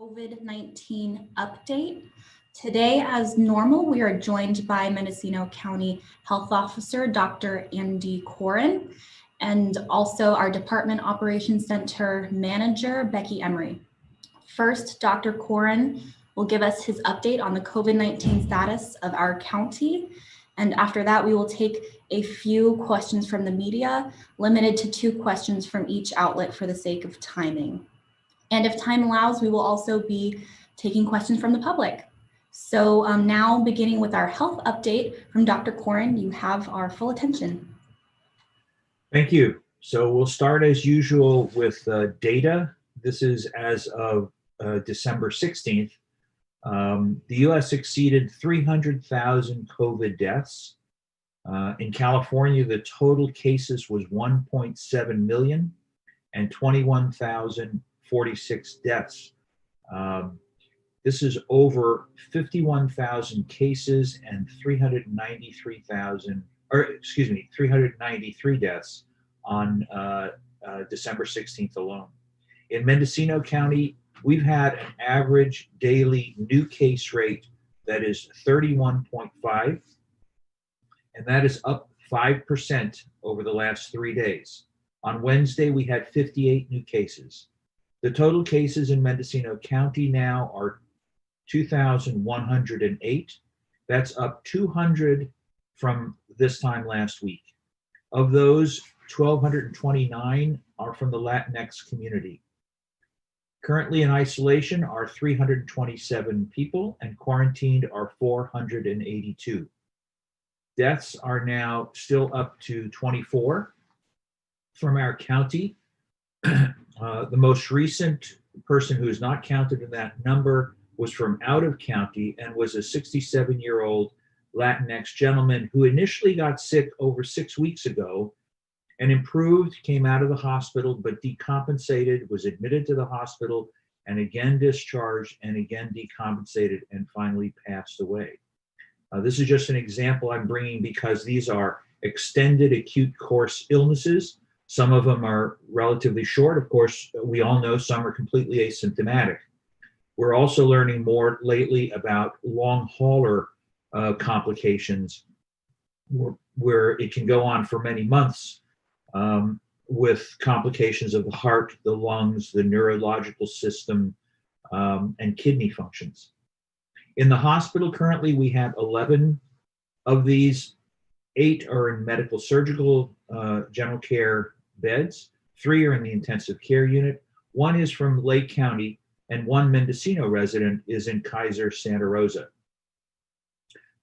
COVID-19 update. Today, as normal, we are joined by Mendocino County Health Officer, Dr. Andy Corin, and also our Department Operations Center Manager, Becky Emery. First, Dr. Corin will give us his update on the COVID-19 status of our county. And after that, we will take a few questions from the media, limited to 2 questions from each outlet for the sake of timing. And if time allows, we will also be taking questions from the public. So now beginning with our health update from Dr. Corin, you have our full attention. Thank you. So we'll start as usual with data. This is as of December 16th. The US exceeded 300,000 COVID deaths. In California, the total cases was 1.7 million and 21,046 deaths. This is over 51,000 cases and 393 deaths on December 16th alone. In Mendocino County, we've had an average daily new case rate that is 31.5, and that is up 5% over the last 3 days. On Wednesday, we had 58 new cases. The total cases in Mendocino County now are 2,108. That's up 200 from this time last week. Of those, 1,229 are from the Latinx community. Currently in isolation are 327 people, and quarantined are 482. Deaths are now still up to 24 from our county. The most recent person who is not counted in that number was from out of county and was a 67-year-old Latinx gentleman who initially got sick over 6 weeks ago and improved, came out of the hospital, but decompensated, was admitted to the hospital, and again discharged, and again decompensated, and finally passed away. This is just an example I'm bringing because these are extended acute course illnesses. Some of them are relatively short. Of course, we all know some are completely asymptomatic. We're also learning more lately about long hauler complications where it can go on for many months with complications of the heart, the lungs, the neurological system, and kidney functions. In the hospital currently, we have 11 of these. 8 are in medical surgical general care beds. 3 are in the intensive care unit. 1 is from Lake County, and 1 Mendocino resident is in Kaiser Santa Rosa.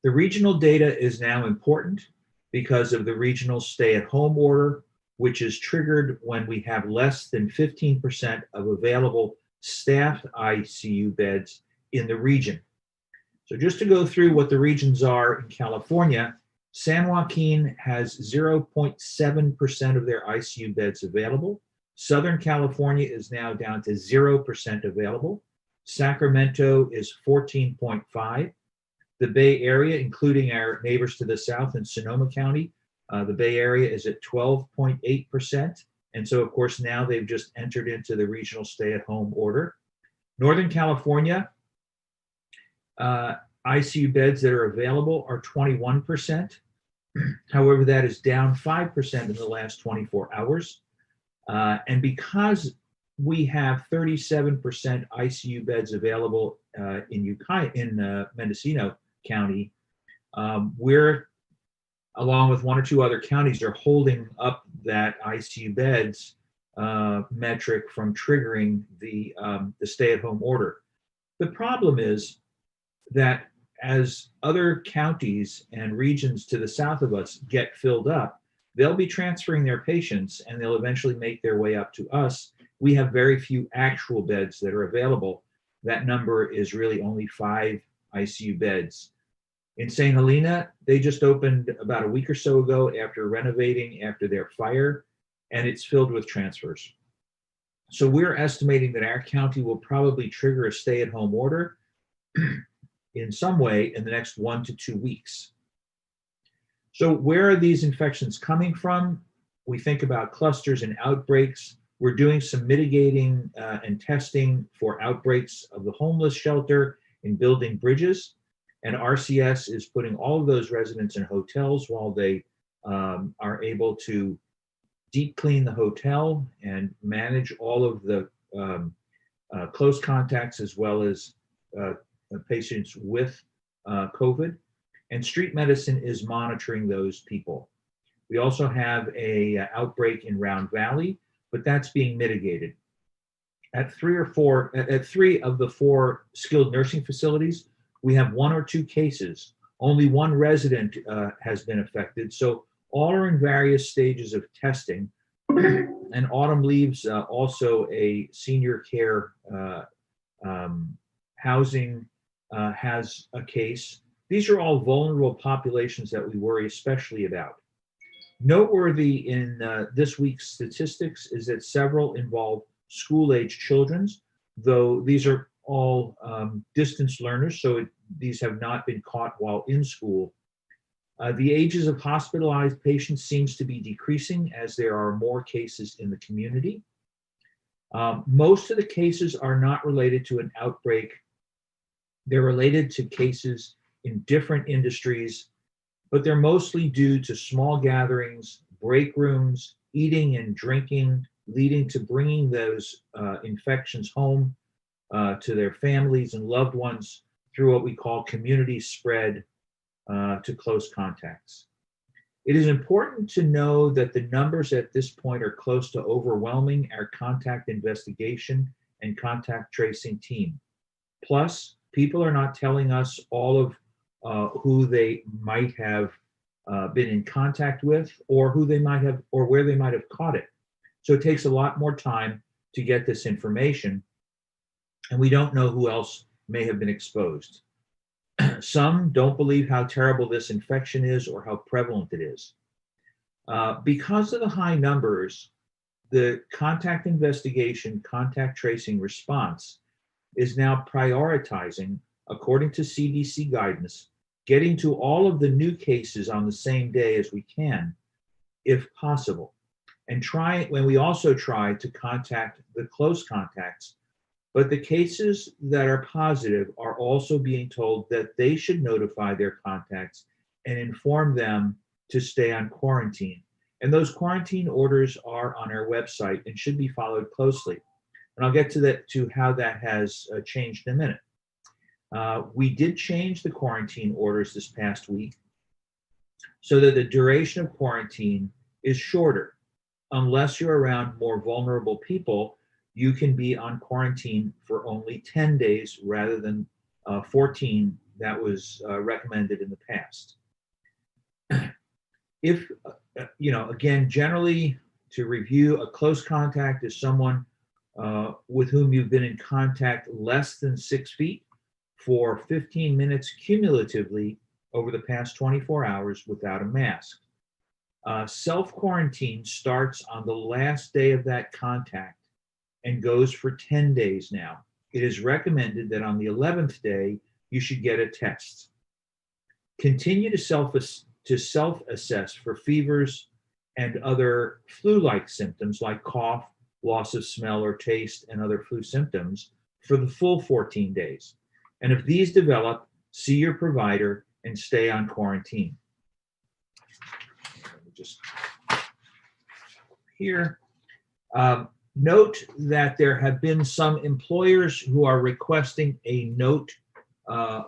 The regional data is now important because of the regional stay-at-home order, which is triggered when we have less than 15% of available staffed ICU beds in the region. So just to go through what the regions are in California, San Joaquin has 0.7% of their ICU beds available. Southern California is now down to 0% available. Sacramento is 14.5. The Bay Area, including our neighbors to the south in Sonoma County, the Bay Area is at 12.8%. And so, of course, now they've just entered into the regional stay-at-home order. Northern California, ICU beds that are available are 21%. However, that is down 5% in the last 24 hours. And because we have 37% ICU beds available in Mendocino County, we're, along with 1 or 2 other counties, are holding up that ICU beds metric from triggering the stay-at-home order. The problem is that as other counties and regions to the south of us get filled up, they'll be transferring their patients and they'll eventually make their way up to us. We have very few actual beds that are available. That number is really only 5 ICU beds. In St. Helena, they just opened about a week or so ago after renovating after their fire, and it's filled with transfers. So we're estimating that our county will probably trigger a stay-at-home order in some way in the next 1 to 2 weeks. So where are these infections coming from? We think about clusters and outbreaks We're doing some mitigating and testing for outbreaks of the homeless shelter in building bridges. And RCS is putting all of those residents in hotels while they are able to deep clean the hotel and manage all of the close contacts as well as patients with COVID. And street medicine is monitoring those people. We also have a outbreak in Round Valley, but that's being mitigated. At three of the 4 skilled nursing facilities, we have 1 or 2 cases. Only 1 resident has been affected. So all are in various stages of testing. And Autumn Leaves, also a senior care housing, has a case. These are all vulnerable populations that we worry especially about. Noteworthy in this week's statistics is that several involve school-age children, though these are all distance learners, so these have not been caught while in school. The ages of hospitalized patients seems to be decreasing as there are more cases in the community. Most of the cases are not related to an outbreak. They're related to cases in different industries, but they're mostly due to small gatherings, break rooms, eating and drinking, leading to bringing those infections home to their families and loved ones through what we call community spread to close contacts. It is important to know that the numbers at this point are close to overwhelming our contact investigation and contact tracing team. Plus, people are not telling us all of who they might have been in contact with, or who they might have, or where they might have caught it. So it takes a lot more time to get this information, and we don't know who else may have been exposed. Some don't believe how terrible this infection is or how prevalent it is. Because of the high numbers, the contact investigation, contact tracing response is now prioritizing, according to CDC guidance, getting to all of the new cases on the same day as we can, if possible. And when we also try to contact the close contacts, but the cases that are positive are also being told that they should notify their contacts and inform them to stay on quarantine. And those quarantine orders are on our website and should be followed closely. And I'll get to how that has changed in a minute. We did change the quarantine orders this past week so that the duration of quarantine is shorter. Unless you're around more vulnerable people, you can be on quarantine for only 10 days rather than 14 that was recommended in the past. If, again, generally to review, a close contact is someone with whom you've been in contact less than 6 feet for 15 minutes cumulatively over the past 24 hours without a mask. Self-quarantine starts on the last day of that contact and goes for 10 days now. It is recommended that on the 11th day, you should get a test. Continue to self-assess for fevers and other flu-like symptoms like cough, loss of smell or taste, and other flu symptoms for the full 14 days. And if these develop, see your provider and stay on quarantine. Let me just here. Note that there have been some employers who are requesting a note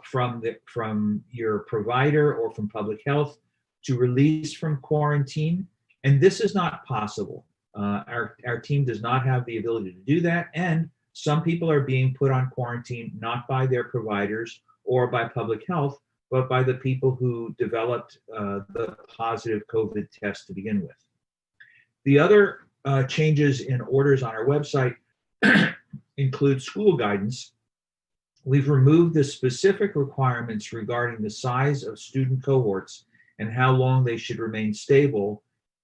from your provider or from public health to release from quarantine, and this is not possible. Our team does not have the ability to do that, and some people are being put on quarantine not by their providers or by public health, but by the people who developed the positive COVID test to begin with. The other changes in orders on our website include school guidance. We've removed the specific requirements regarding the size of student cohorts and how long they should remain stable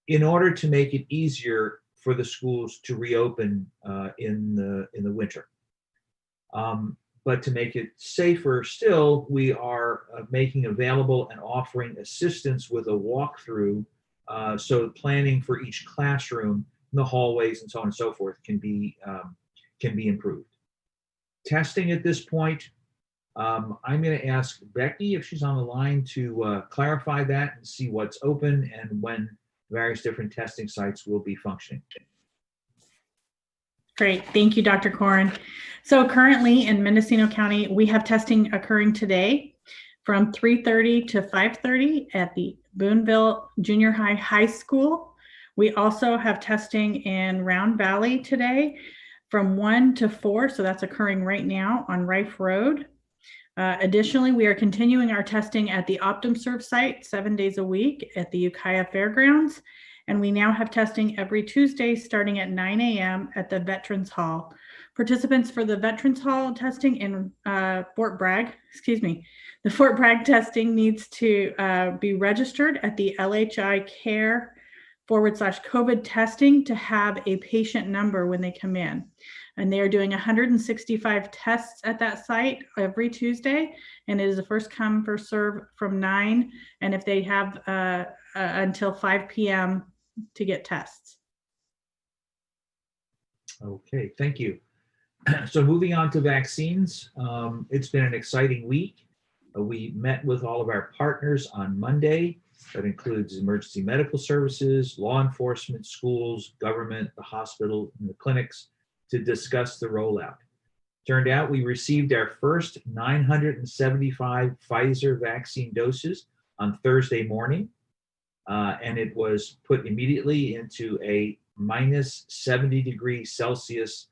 in order to make it easier for the schools to reopen in the winter. But to make it safer still, we are making available and offering assistance with a walkthrough, so planning for each classroom, the hallways and so on and so forth can be improved. Testing at this point, I'm going to ask Becky if she's on the line to clarify that and see what's open and when various different testing sites will be functioning. Great, thank you, Dr. Corin. So currently in Mendocino County, we have testing occurring today from 3:30 to 5:30 at the Boonville Junior High School. We also have testing in Round Valley today from 1 to 4, so that's occurring right now on Rife Road. Additionally, we are continuing our testing at the OptumServe site 7 days a week at the Ukiah Fairgrounds. And we now have testing every Tuesday starting at 9 a.m. at the Veterans Hall. Participants for the Veterans Hall testing in Fort Bragg testing needs to be registered at the LHI Care/COVID testing to have a patient number when they come in. And they are doing 165 tests at that site every Tuesday. And it is a first come, first serve from 9. And if they have until 5 p.m. to get tests. Okay, thank you. So moving on to vaccines, it's been an exciting week. We met with all of our partners on Monday. That includes emergency medical services, law enforcement, schools, government, the hospital, and the clinics to discuss the rollout. Turned out we received our first 975 Pfizer vaccine doses on Thursday morning. And it was put immediately into a minus 70 degrees Celsius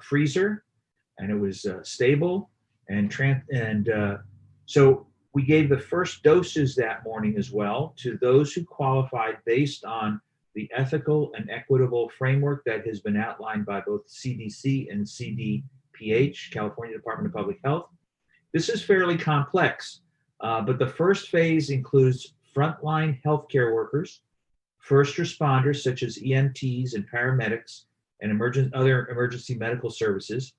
freezer, and it was stable. So we gave the first doses that morning as well to those who qualified based on the ethical and equitable framework that has been outlined by both CDC and CDPH, California Department of Public Health. This is fairly complex, but the first phase includes frontline healthcare workers, first responders such as EMTs and paramedics and other emergency medical services,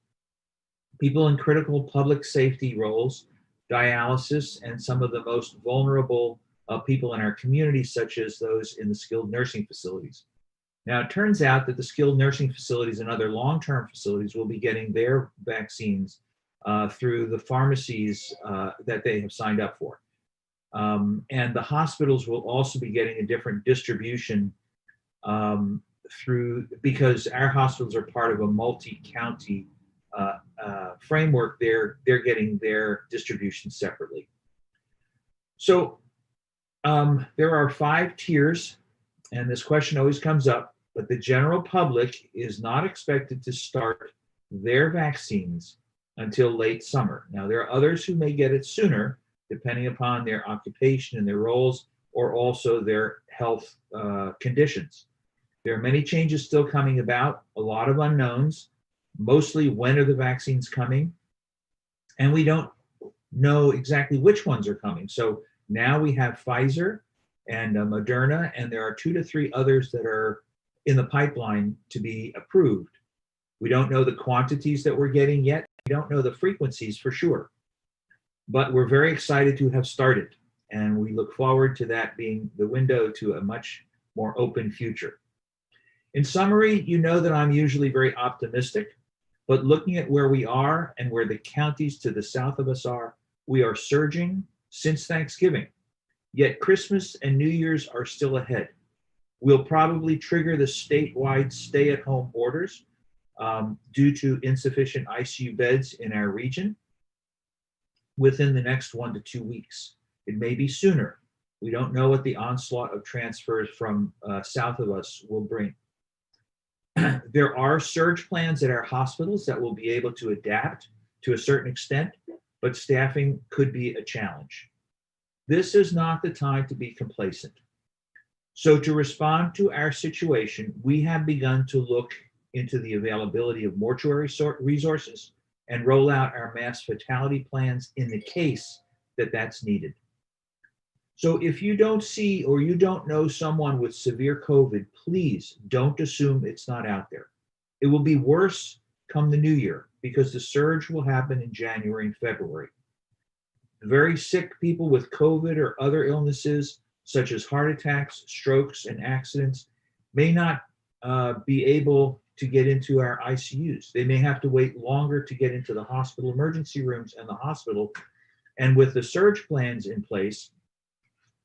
people in critical public safety roles, dialysis, and some of the most vulnerable people in our community, such as those in the skilled nursing facilities. Now, it turns out that the skilled nursing facilities and other long-term facilities will be getting their vaccines through the pharmacies that they have signed up for. And the hospitals will also be getting a different distribution because our hospitals are part of a multi-county framework. They're getting their distribution separately. So there are 5 tiers, and this question always comes up, but the general public is not expected to start their vaccines until late summer. Now, there are others who may get it sooner, depending upon their occupation and their roles, or also their health conditions. There are many changes still coming about, a lot of unknowns, mostly when are the vaccines coming, and we don't know exactly which ones are coming. So now we have Pfizer and Moderna, and there are 2 to 3 others that are in the pipeline to be approved. We don't know the quantities that we're getting yet. We don't know the frequencies for sure. But we're very excited to have started, and we look forward to that being the window to a much more open future. In summary, you know that I'm usually very optimistic, but looking at where we are and where the counties to the south of us are, we are surging since Thanksgiving. Yet Christmas and New Year's are still ahead. We'll probably trigger the statewide stay-at-home orders due to insufficient ICU beds in our region within the next 1 to 2 weeks. It may be sooner. We don't know what the onslaught of transfers from south of us will bring. There are surge plans at our hospitals that will be able to adapt to a certain extent, but staffing could be a challenge. This is not the time to be complacent. So to respond to our situation, we have begun to look into the availability of mortuary resources and roll out our mass fatality plans in the case that that's needed. So if you don't see or you don't know someone with severe COVID, please don't assume it's not out there. It will be worse come the new year because the surge will happen in January and February. Very sick people with COVID or other illnesses, such as heart attacks, strokes, and accidents, may not be able to get into our ICUs. They may have to wait longer to get into the hospital emergency rooms and the hospital. And with the surge plans in place,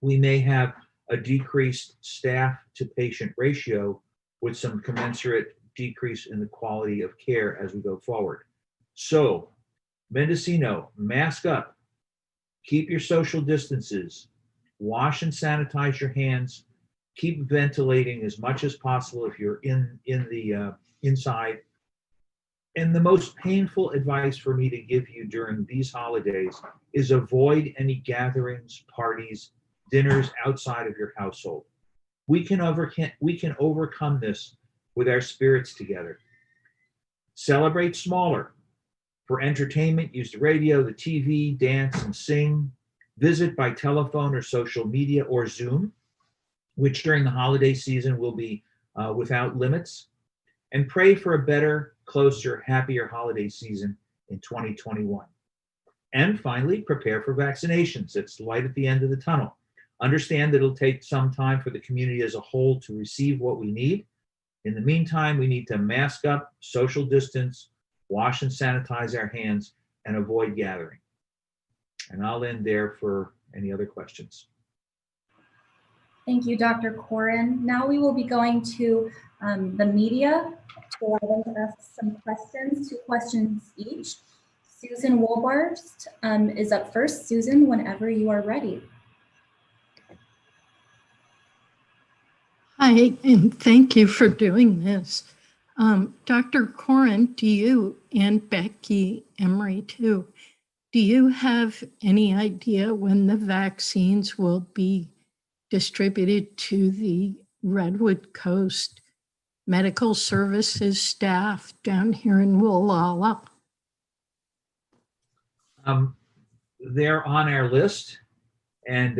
we may have a decreased staff to patient ratio with some commensurate decrease in the quality of care as we go forward. So, Mendocino, mask up, keep your social distances, wash and sanitize your hands, keep ventilating as much as possible if you're in the inside. And the most painful advice for me to give you during these holidays is avoid any gatherings, parties, dinners outside of your household. We can overcome this with our spirits together. Celebrate smaller. For entertainment, use the radio, the TV, dance and sing. Visit by telephone or social media or Zoom, which during the holiday season will be without limits. And pray for a better, closer, happier holiday season in 2021. And finally, prepare for vaccinations. It's light at the end of the tunnel. Understand that it'll take some time for the community as a whole to receive what we need. In the meantime, we need to mask up, social distance, wash and sanitize our hands, and avoid gathering. And I'll end there for any other questions. Thank you, Dr. Corin. Now we will be going to the media to allow them to ask some questions, 2 questions each. Susan Wolbarst is up first. Susan, whenever you are ready. Hi, and thank you for doing this. Dr. Corin, do you, and Becky Emery too, do you have any idea when the vaccines will be distributed to the Redwood Coast Medical Services staff down here in Wallala? They're on our list, and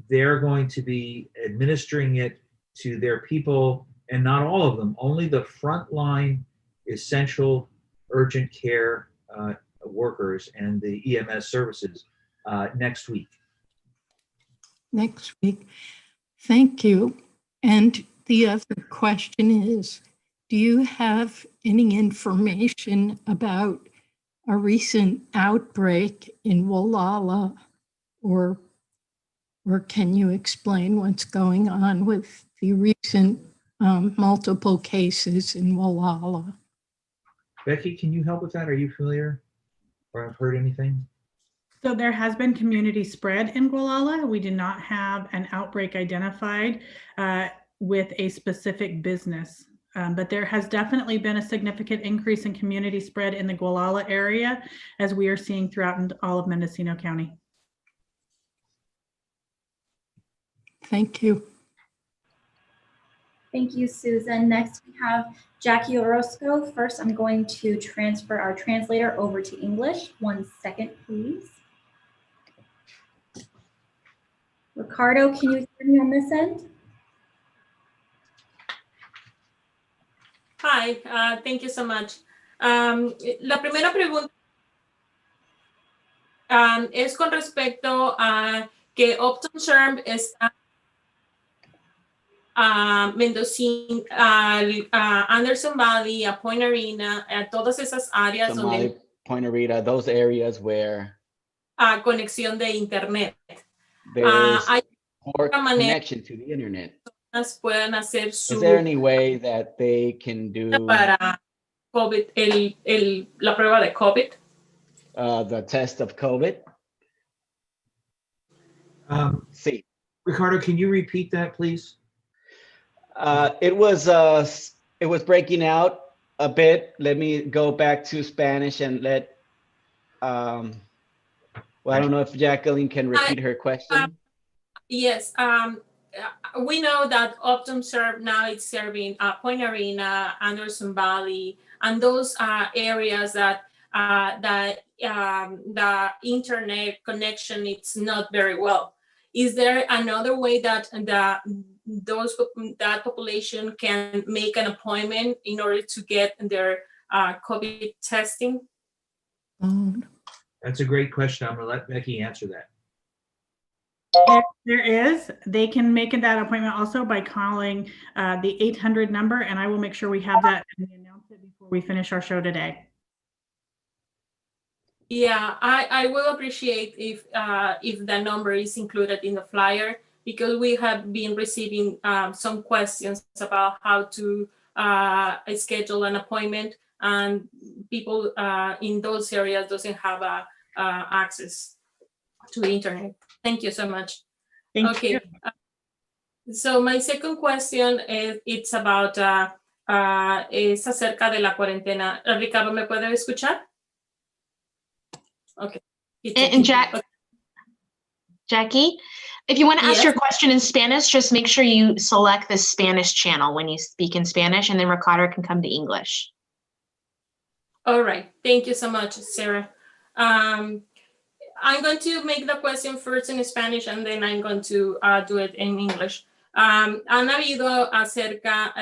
they're going to be administering it to their people, and not all of them, only the frontline essential urgent care workers and the EMS services next week. Next week. Thank you. And the other question is, do you have any information about a recent outbreak in Wallala, or can you explain what's going on with the recent multiple cases in Wallala? Becky, can you help with that? Are you familiar or have heard anything? So there has been community spread in Gualala. We did not have an outbreak identified with a specific business, but there has definitely been a significant increase in community spread in the Gualala area, as we are seeing throughout all of Mendocino County. Thank you. Thank you, Susan. Next, we have Jackie Orozco. First, I'm going to transfer our translator over to English. 1 second, please. Ricardo, can you hear me on this end? Hi, thank you so much. La primera pregunta es con respecto a que OptumServe está Mendocino, Anderson Valley, a Point Arena, a todas esas áreas donde Point Arena, those areas where conexión de internet. there's Hay poor otra manera connection to the internet. puedan hacer Is su there any way that they can do para COVID, la prueba de COVID? the test of COVID? See, Ricardo, can you repeat that, please? it was breaking out a bit. Let me go back to Spanish and let well, I don't know if Jacqueline can repeat her question. Yes, we know that OptumServe now is serving Point Arena, Anderson Valley, and those areas that the internet connection is not very well. Is there another way that that population can make an appointment in order to get their COVID testing? That's a great question. I'm going to let Becky answer that. There is. They can make that appointment also by calling the 800 number, and I will make sure we have that and announce it before we finish our show today. Yeah, I will appreciate if the number is included in the flyer, because we have been receiving some questions about how to schedule an appointment, and people in those areas doesn't have access to the internet. Thank you so much. Thank Okay. you. So my second question it's about es acerca de la cuarentena. Ricardo, ¿me puede escuchar? Okay. And Jackie, if you want to ask Yes. your question in Spanish, just make sure you select the Spanish channel when you speak in Spanish, and then Ricardo can come to English. All right. Thank you so much, Sarah. I'm going to make the question first in Spanish, and then I'm going to do it in English. Han habido acerca,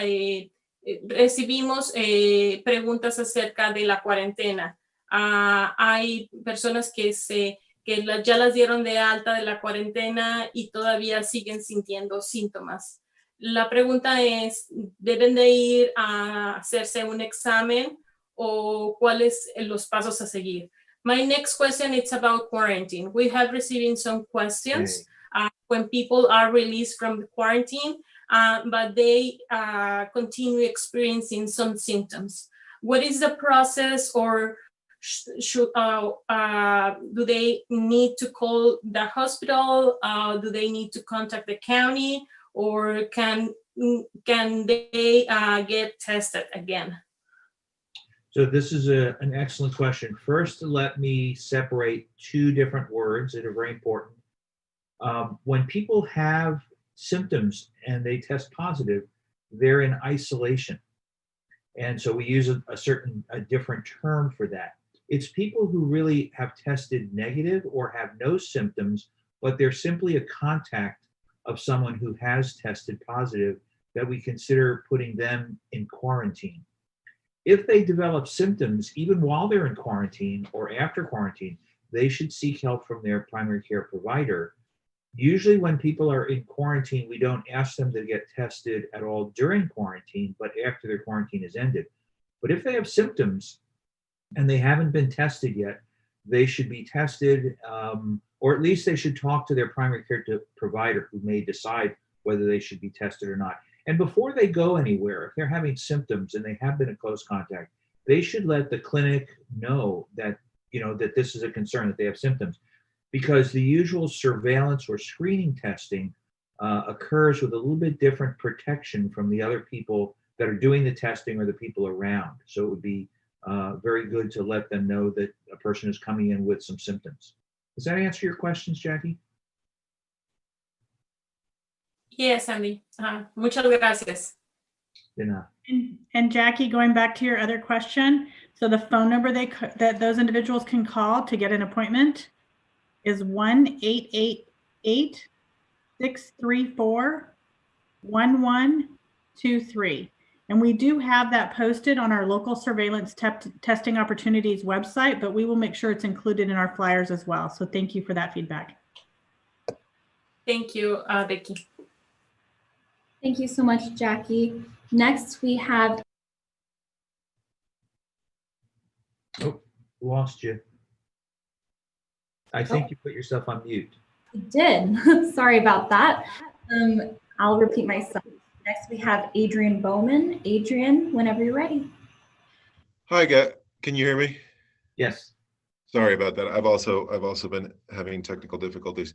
recibimos preguntas acerca de la cuarentena. Hay personas que ya las dieron de alta de la cuarentena y todavía siguen sintiendo síntomas. La pregunta es, ¿deben de ir a hacerse un examen o cuáles los pasos a seguir? My next question is about quarantine. We have receiving some questions when people are released from the quarantine, but they continue experiencing some symptoms. What is the process, or should do they need to call the hospital? Do they need to contact the county, or can they get tested again? So this is an excellent question. First, let me separate two different words that are very important. When people have symptoms and they test positive, they're in isolation. And so we use a different term for that. It's people who really have tested negative or have no symptoms, but they're simply a contact of someone who has tested positive that we consider putting them in quarantine. If they develop symptoms, even while they're in quarantine or after quarantine, they should seek help from their primary care provider. Usually when people are in quarantine, we don't ask them to get tested at all during quarantine, but after their quarantine is ended. But if they have symptoms and they haven't been tested yet, they should be tested, or at least they should talk to their primary care provider, who may decide whether they should be tested or not. And before they go anywhere, if they're having symptoms and they have been in close contact, they should let the clinic know that, that this is a concern, that they have symptoms, because the usual surveillance or screening testing occurs with a little bit different protection from the other people that are doing the testing or the people around. So it would be very good to let them know that a person is coming in with some symptoms. Does that answer your questions, Jackie? Yes, Andy. Muchas gracias. And Jackie, going back to your other question, so the phone number that those individuals can call to get an appointment is 1-888-634-1123. And we do have that posted on our local surveillance testing opportunities website, but we will make sure it's included in our flyers as well. So thank you for that feedback. Thank you, Becky. Thank you so much, Jackie. Next, we have. Oh, lost you. I think you put yourself on mute. I did. Sorry about that. I'll repeat myself. Next, we have Adrian Bowman. Adrian, whenever you're ready. Hi, guys. Can you hear me? Yes. Sorry about that. I've also been having technical difficulties.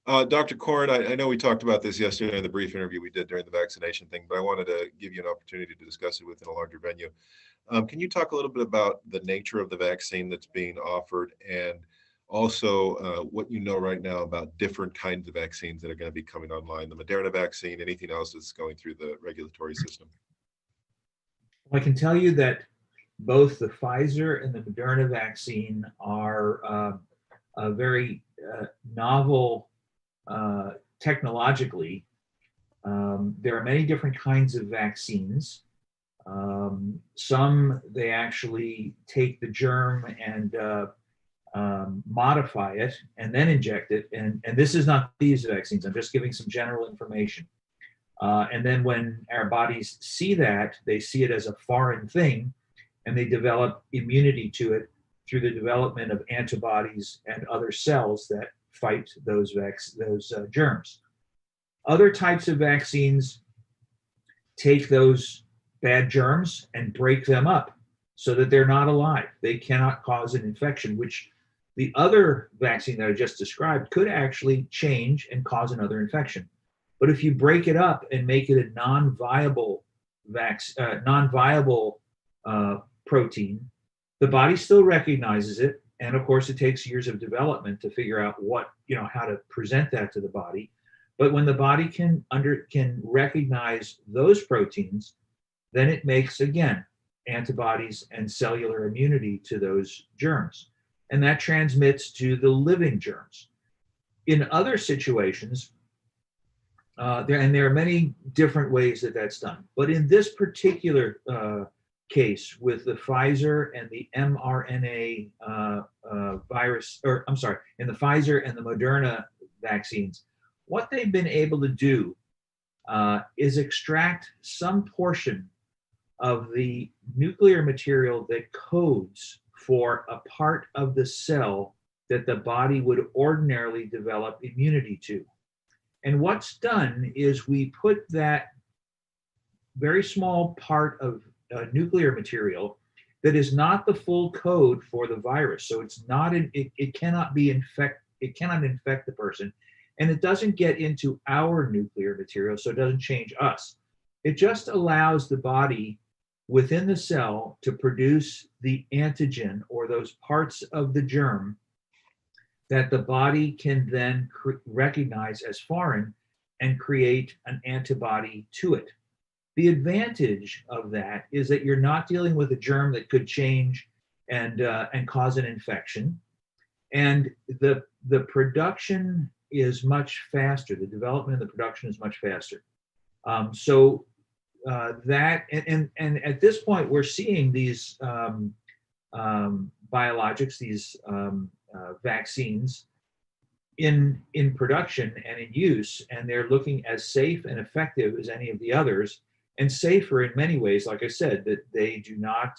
Dr. Korn, I know we talked about this yesterday in the brief interview we did during the vaccination thing, but I wanted to give you an opportunity to discuss it within a larger venue. Can you talk a little bit about the nature of the vaccine that's being offered, and also what you know right now about different kinds of vaccines that are going to be coming online, the Moderna vaccine, anything else that's going through the regulatory system? I can tell you that both the Pfizer and the Moderna vaccine are very novel technologically. There are many different kinds of vaccines. Some, they actually take the germ and modify it and then inject it. And this is not these vaccines. I'm just giving some general information. And then when our bodies see that, they see it as a foreign thing, and they develop immunity to it through the development of antibodies and other cells that fight those germs. Other types of vaccines take those bad germs and break them up so that they're not alive. They cannot cause an infection, which the other vaccine that I just described could actually change and cause another infection. But if you break it up and make it a non-viable protein, the body still recognizes it. And of course, it takes years of development to figure out how to present that to the body. But when the body can recognize those proteins, then it makes, again, antibodies and cellular immunity to those germs. And that transmits to the living germs. In other situations, there are many different ways that that's done. But in this particular case with the Pfizer and the mRNA in the Pfizer and the Moderna vaccines, what they've been able to do is extract some portion of the nuclear material that codes for a part of the cell that the body would ordinarily develop immunity to. And what's done is we put that very small part of nuclear material that is not the full code for the virus. So it's not it cannot infect the person, and it doesn't get into our nuclear material, so it doesn't change us. It just allows the body within the cell to produce the antigen or those parts of the germ that the body can then recognize as foreign and create an antibody to it. The advantage of that is that you're not dealing with a germ that could change and cause an infection. And the production is much faster. The development of the production is much faster. That and at this point, we're seeing these biologics, these vaccines in production and in use, and they're looking as safe and effective as any of the others, and safer in many ways. Like I said, that they do not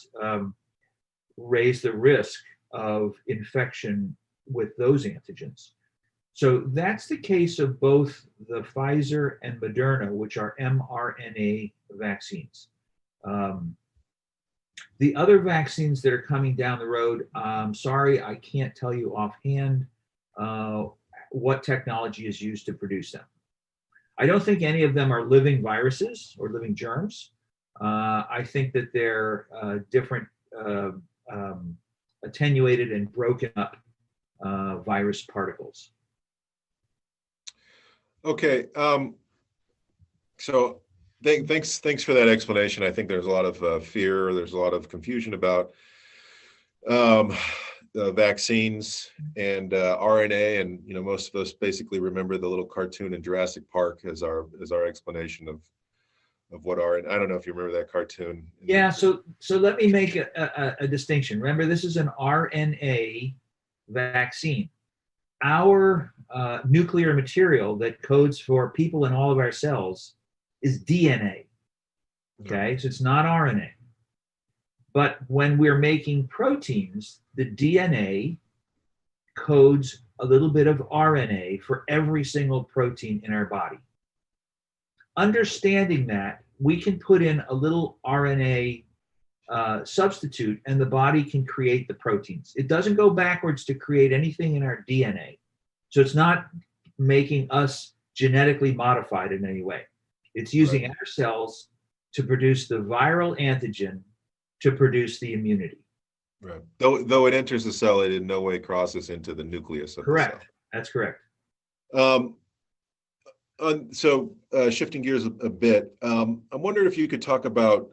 raise the risk of infection with those antigens. So that's the case of both the Pfizer and Moderna, which are mRNA vaccines. The other vaccines that are coming down the road, sorry, I can't tell you offhand what technology is used to produce them. I don't think any of them are living viruses or living germs. I think that they're different attenuated and broken up virus particles. Okay, so thanks for that explanation. I think there's a lot of fear, there's a lot of confusion about the vaccines and RNA, and most of us basically remember the little cartoon in Jurassic Park as our explanation of what RNA. I don't know if you remember that cartoon. Yeah, so let me make a distinction. Remember, this is an RNA vaccine. Our nuclear material that codes for people in all of our cells is DNA. Okay, so it's not RNA. But when we're making proteins, the DNA codes a little bit of RNA for every single protein in our body. Understanding that, we can put in a little RNA substitute, and the body can create the proteins. It doesn't go backwards to create anything in our DNA. So it's not making us genetically modified in any way. It's using our cells to produce the viral antigen to produce the immunity. Right. Though it enters the cell, it in no way crosses into the nucleus of the cell. That's correct. So shifting gears a bit, I'm wondering if you could talk about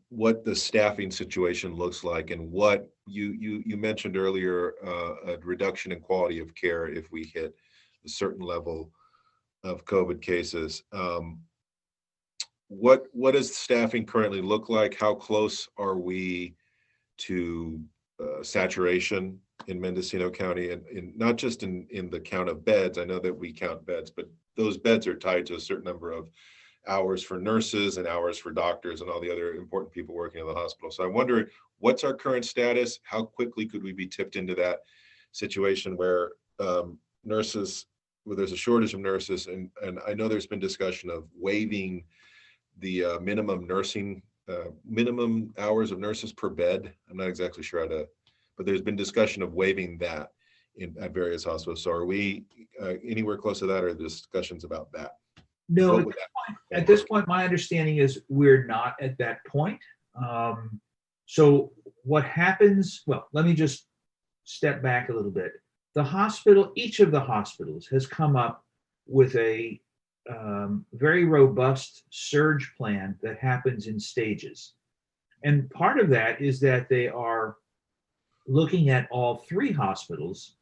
what the staffing situation looks like, and what you mentioned earlier, a reduction in quality of care if we hit a certain level of COVID cases. What does staffing currently look like? How close are we to saturation? in Mendocino County, and not just in the count of beds. I know that we count beds, but those beds are tied to a certain number of hours for nurses and hours for doctors and all the other important people working in the hospital. So I'm wondering, what's our current status? How quickly could we be tipped into that situation where nurses, where there's a shortage of nurses, and I know there's been discussion of waiving the minimum hours of nurses per bed. I'm not exactly sure how to, but there's been discussion of waiving that at various hospitals. So are we anywhere close to that, or discussions about that? No, at this point, my understanding is we're not at that point. So what happens, well, let me just step back a little bit. The hospital, each of the hospitals has come up with a very robust surge plan that happens in stages. And part of that is that they are looking at all three hospitals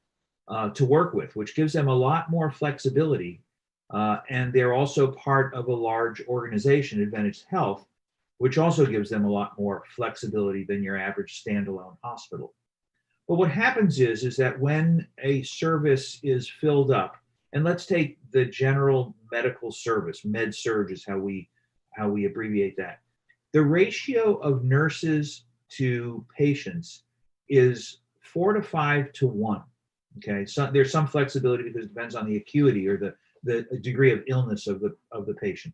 to work with, which gives them a lot more flexibility. And they're also part of a large organization, Adventist Health, which also gives them a lot more flexibility than your average standalone hospital. But what happens is that when a service is filled up, and let's take the general medical service, med-surg is how we abbreviate that. The ratio of nurses to patients is 4 to 5 to 1. Okay, so there's some flexibility because it depends on the acuity or the degree of illness of the patient.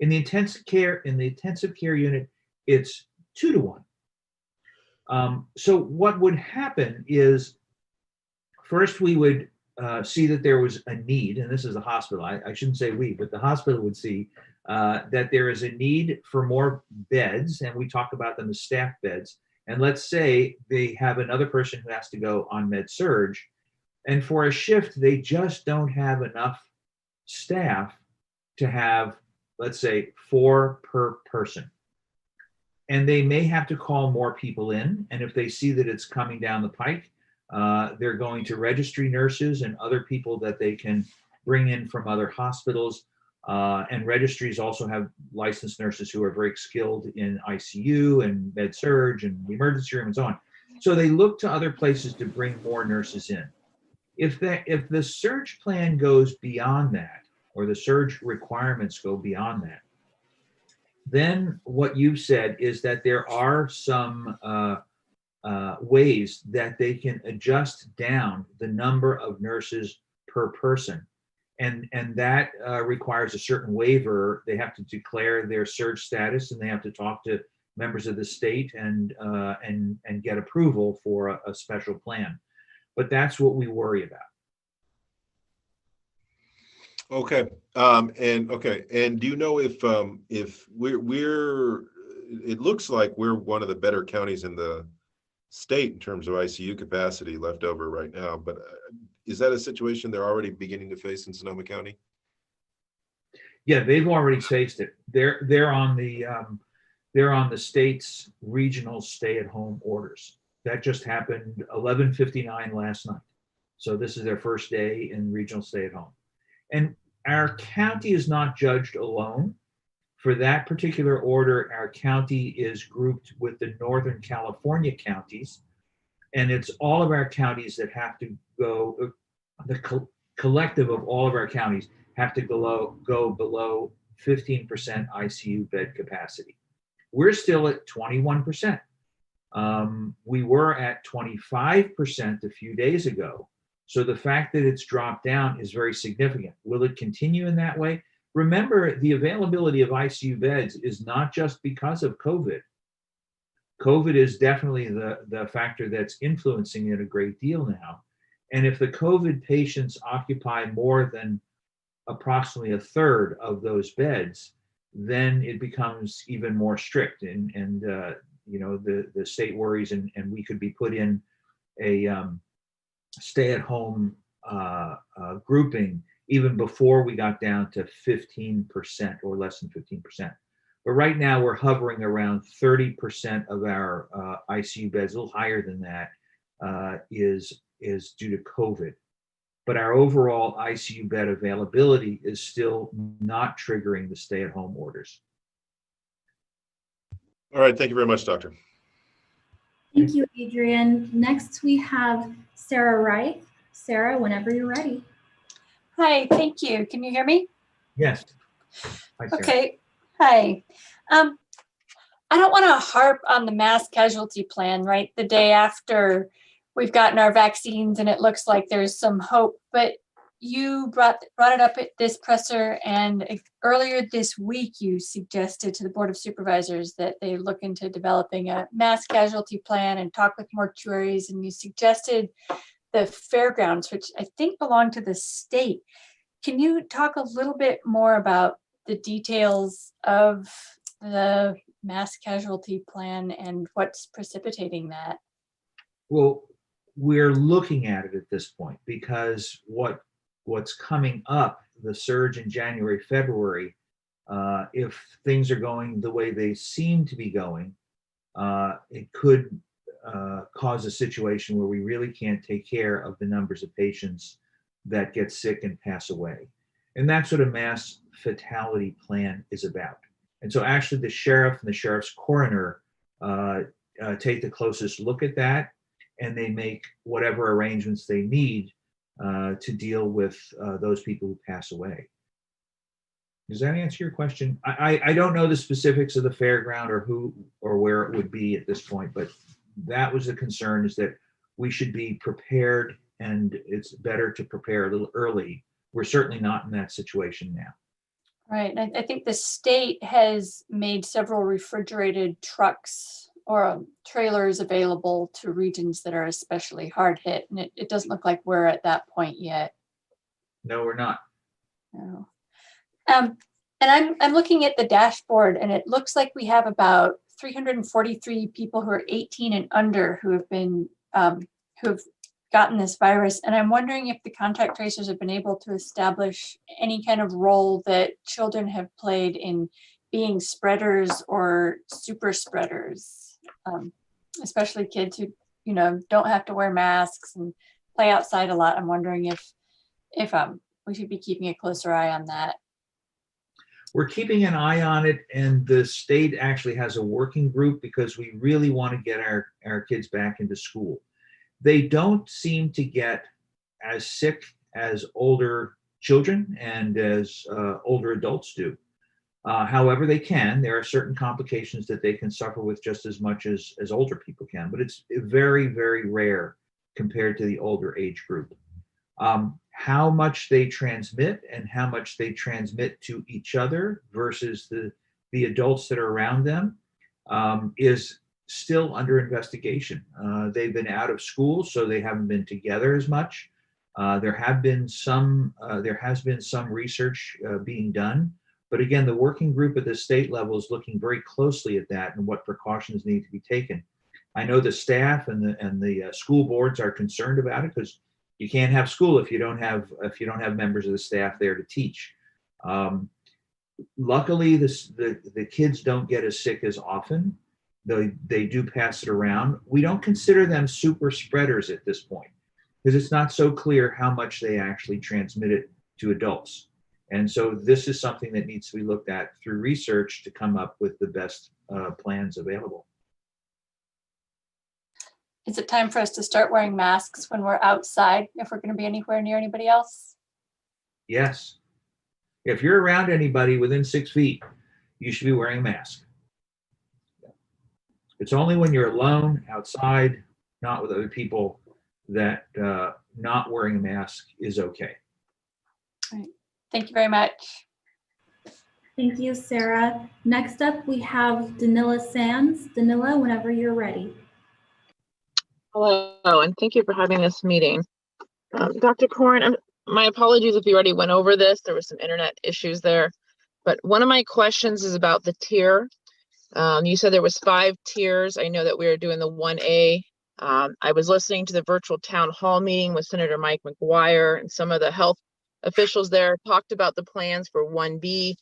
In the intensive care unit, it's 2 to 1. So what would happen is, first we would see that there was a need, and this is the hospital. I shouldn't say we, but the hospital would see that there is a need for more beds, and we talk about them as staff beds. And let's say they have another person who has to go on med-surg, and for a shift, they just don't have enough staff to have, let's say, 4 per person. And they may have to call more people in. And if they see that it's coming down the pike, they're going to registry nurses and other people that they can bring in from other hospitals. And registries also have licensed nurses who are very skilled in ICU and med-surg and the emergency room and so on. So they look to other places to bring more nurses in. If the surge plan goes beyond that, or the surge requirements go beyond that, then what you've said is that there are some ways that they can adjust down the number of nurses per person. And that requires a certain waiver. They have to declare their surge status, and they have to talk to members of the state and get approval for a special plan. But that's what we worry about. Okay. And do you know if we're it looks like we're one of the better counties in the state in terms of ICU capacity left over right now, but is that a situation they're already beginning to face in Sonoma County? Yeah, they've already faced it. They're on the state's regional stay-at-home orders. That just happened 11:59 last night. So this is their first day in regional stay-at-home. And our county is not judged alone. For that particular order, our county is grouped with the Northern California counties, and it's all of our counties that have to go, the collective of all of our counties have to go below 15% ICU bed capacity. We're still at 21%. We were at 25% a few days ago. So the fact that it's dropped down is very significant. Will it continue in that way? Remember, the availability of ICU beds is not just because of COVID. COVID is definitely the factor that's influencing it a great deal now. And if the COVID patients occupy more than approximately a third of those beds, then it becomes even more strict. And you know, the state worries, and we could be put in a stay-at-home grouping even before we got down to 15% or less than 15%. But right now we're hovering around 30% of our ICU beds, a little higher than that, is due to COVID. But our overall ICU bed availability is still not triggering the stay-at-home orders. All right, thank you very much, Doctor. Thank you, Adrian. Next, we have Sarah Wright. Sarah, whenever you're ready. Hi, thank you. Can you hear me? Yes. Hi, Sarah. Okay. Hi. I don't want to harp on the mass casualty plan, right? The day after we've gotten our vaccines and it looks like there's some hope, but you brought it up at this presser, and earlier this week you suggested to the Board of Supervisors that they look into developing a mass casualty plan and talk with mortuaries, and you suggested the fairgrounds, which I think belong to the state. Can you talk a little bit more about the details of the mass casualty plan and what's precipitating that? Well, we're looking at it at this point because what's coming up, the surge in January, February, if things are going the way they seem to be going, it could cause a situation where we really can't take care of the numbers of patients that get sick and pass away. And that's what a mass fatality plan is about. And so actually the sheriff and the sheriff's coroner take the closest look at that, and they make whatever arrangements they need to deal with those people who pass away. Does that answer your question? I don't know the specifics of the fairground or who or where it would be at this point, but that was the concern, is that we should be prepared, and it's better to prepare a little early. We're certainly not in that situation now. Right. I think the state has made several refrigerated trucks or trailers available to regions that are especially hard hit. And it doesn't look like we're at that point yet. No, we're not. No. And I'm looking at the dashboard, and it looks like we have about 343 people who are 18 and under who have been who have gotten this virus. And I'm wondering if the contact tracers have been able to establish any kind of role that children have played in being spreaders or super spreaders, especially kids who, don't have to wear masks and play outside a lot. I'm wondering if we should be keeping a closer eye on that. We're keeping an eye on it, and the state actually has a working group because we really want to get our kids back into school. They don't seem to get as sick as older children and as older adults do. However, they can. There are certain complications that they can suffer with just as much as older people can, but it's very, very rare compared to the older age group. How much they transmit and how much they transmit to each other versus the adults that are around them is still under investigation. They've been out of school, so they haven't been together as much. There has been some research being done, but again, the working group at the state level is looking very closely at that and what precautions need to be taken. I know the staff and the school boards are concerned about it because you can't have school if you don't have members of the staff there to teach. Luckily, the kids don't get as sick as often, though they do pass it around. We don't consider them super spreaders at this point because it's not so clear how much they actually transmit it to adults. And so this is something that needs to be looked at through research to come up with the best plans available. Is it time for us to start wearing masks when we're outside if we're going to be anywhere near anybody else? Yes. If you're around anybody within 6 feet, you should be wearing a mask. It's only when you're alone, outside, not with other people, that not wearing a mask is okay. All right. Thank you very much. Thank you, Sarah. Next up, we have Danila Sands. Danila, whenever you're ready. Hello, and thank you for having this meeting. Dr. Corn, my apologies if you already went over this. There were some internet issues there. But one of my questions is about the tier. You said there was 5 tiers. I know that we were doing the 1A. I was listening to the virtual town hall meeting with Senator Mike McGuire, and some of the health officials there talked about the plans for 1B,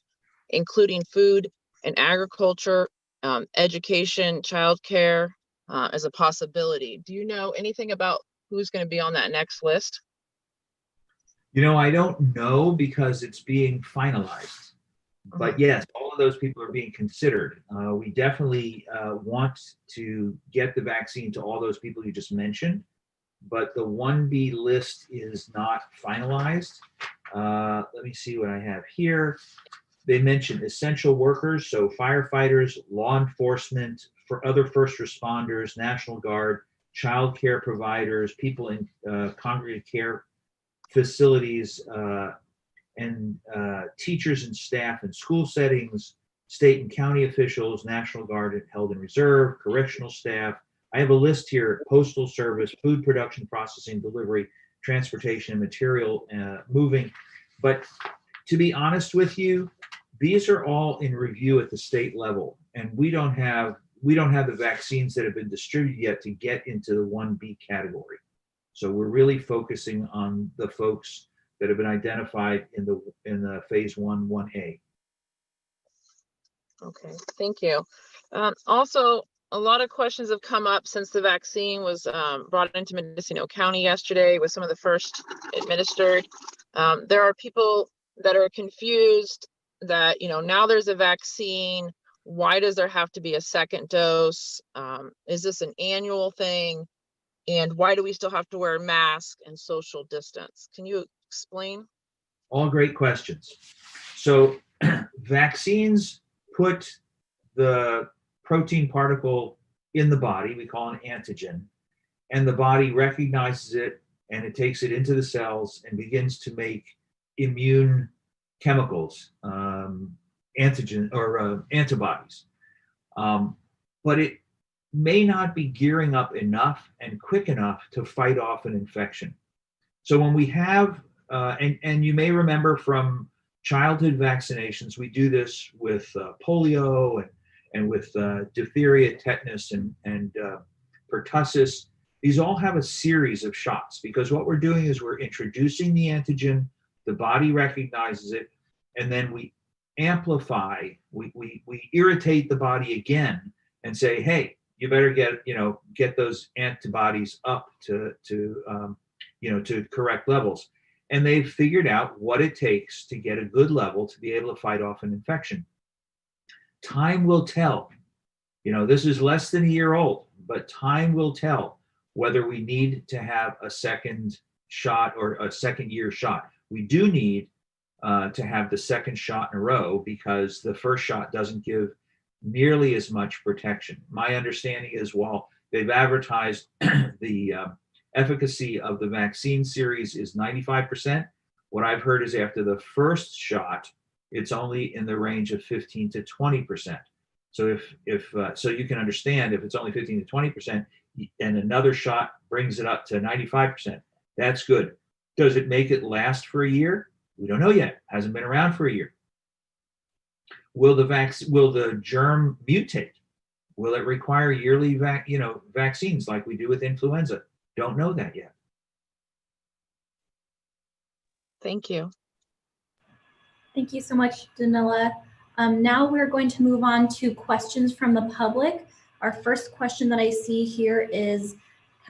including food and agriculture, education, childcare, as a possibility. Do you know anything about who's going to be on that next list? I don't know because it's being finalized. But yes, all of those people are being considered. We definitely want to get the vaccine to all those people you just mentioned, but the 1B list is not finalized. Let me see what I have here. They mentioned essential workers, so firefighters, law enforcement, for other first responders, National Guard, child care providers, people in congregate care facilities, and teachers and staff in school settings, state and county officials, National Guard held in reserve, correctional staff. I have a list here: postal service, food production, processing, delivery, transportation, and material moving. But to be honest with you, these are all in review at the state level, and we don't have the vaccines that have been distributed yet to get into the 1B category. So we're really focusing on the folks that have been identified in the phase 1A. Okay, thank you. Also, a lot of questions have come up since the vaccine was brought into Mendocino County yesterday, with some of the first administered. There are people that are confused that, now there's a vaccine. Why does there have to be a second dose? Is this an annual thing? And why do we still have to wear a mask and social distance? Can you explain? All great questions. So vaccines put the protein particle in the body, we call an antigen, and the body recognizes it and it takes it into the cells and begins to make immune chemicals, antigen or antibodies. But it may not be gearing up enough and quick enough to fight off an infection. So when we have, and you may remember from childhood vaccinations, we do this with polio and with diphtheria, tetanus, and pertussis. These all have a series of shots, because what we're doing is we're introducing the antigen, the body recognizes it, and then we amplify, we irritate the body again and say, hey, you better get those antibodies up to correct levels. And they've figured out what it takes to get a good level to be able to fight off an infection. Time will tell. This is less than a year old, but time will tell whether we need to have a second shot or a second year shot. We do need to have the second shot in a row, because the first shot doesn't give nearly as much protection. My understanding is, while they've advertised the efficacy of the vaccine series is 95%, what I've heard is after the first shot, it's only in the range of 15 to 20%. So so you can understand, if it's only 15 to 20% and another shot brings it up to 95%, that's good. Does it make it last for a year? We don't know yet. Hasn't been around for a year. Will the germ mutate? Will it require yearly vaccines like we do with influenza? Don't know that yet. Thank you. Thank you so much, Danila. Now we're going to move on to questions from the public. Our first question that I see here is,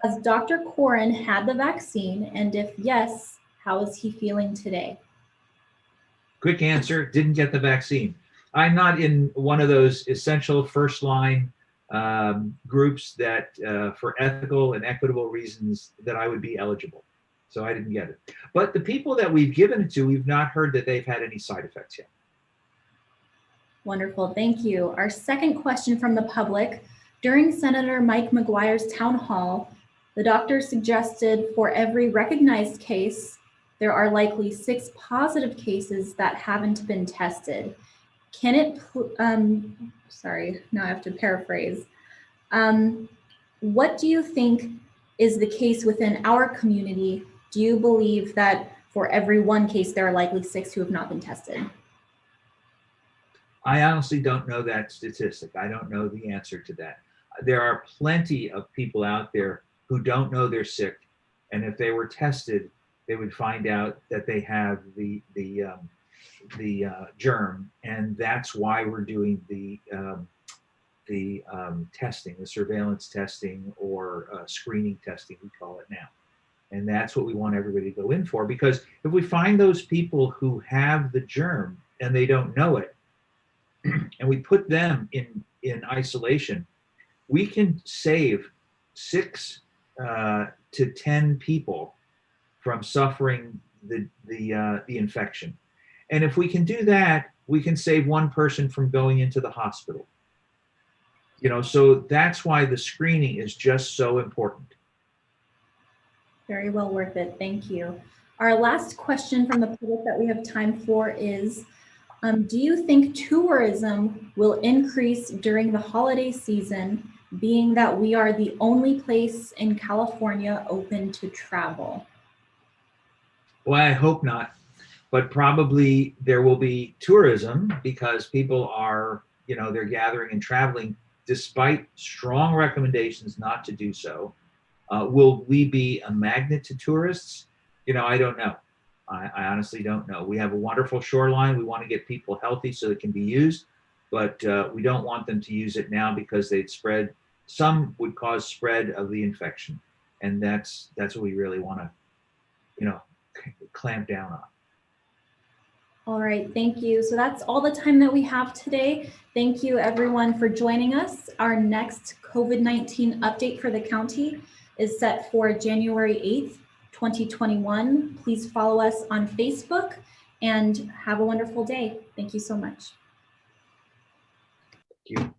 has Dr. Koren had the vaccine? And if yes, how is he feeling today? Quick answer: didn't get the vaccine. I'm not in one of those essential first line groups that for ethical and equitable reasons that I would be eligible. So I didn't get it. But the people that we've given it to, we've not heard that they've had any side effects yet. Wonderful, thank you. Our second question from the public: during Senator Mike McGuire's town hall, the doctor suggested for every recognized case, there are likely 6 positive cases that haven't been tested. Can it, sorry, now I have to paraphrase. What do you think is the case within our community? Do you believe that for every 1 case, there are likely 6 who have not been tested? I honestly don't know that statistic. I don't know the answer to that. There are plenty of people out there who don't know they're sick, and if they were tested, they would find out that they have the germ, and that's why we're doing the testing, the surveillance testing, or screening testing, we call it now. And that's what we want everybody to go in for, because if we find those people who have the germ and they don't know it, and we put them in isolation, we can save 6 to 10 people from suffering the infection. And if we can do that, we can save 1 person from going into the hospital. You know, so that's why the screening is just so important. Very well worth it. Thank you. Our last question from the public that we have time for is, do you think tourism will increase during the holiday season, being that we are the only place in California open to travel? Well, I hope not, but probably there will be tourism because people are, you know, they're gathering and traveling despite strong recommendations not to do so. Will we be a magnet to tourists? You know, I don't know. I honestly don't know. We have a wonderful shoreline. We want to get people healthy so it can be used, but we don't want them to use it now because they'd spread. Some would cause spread of the infection, and that's what we really want to, you know, clamp down on. All right, thank you. So that's all the time that we have today. Thank you everyone for joining us. Our next COVID-19 update for the county is set for January 8th, 2021. Please follow us on Facebook and have a wonderful day. Thank you so much. Thank you.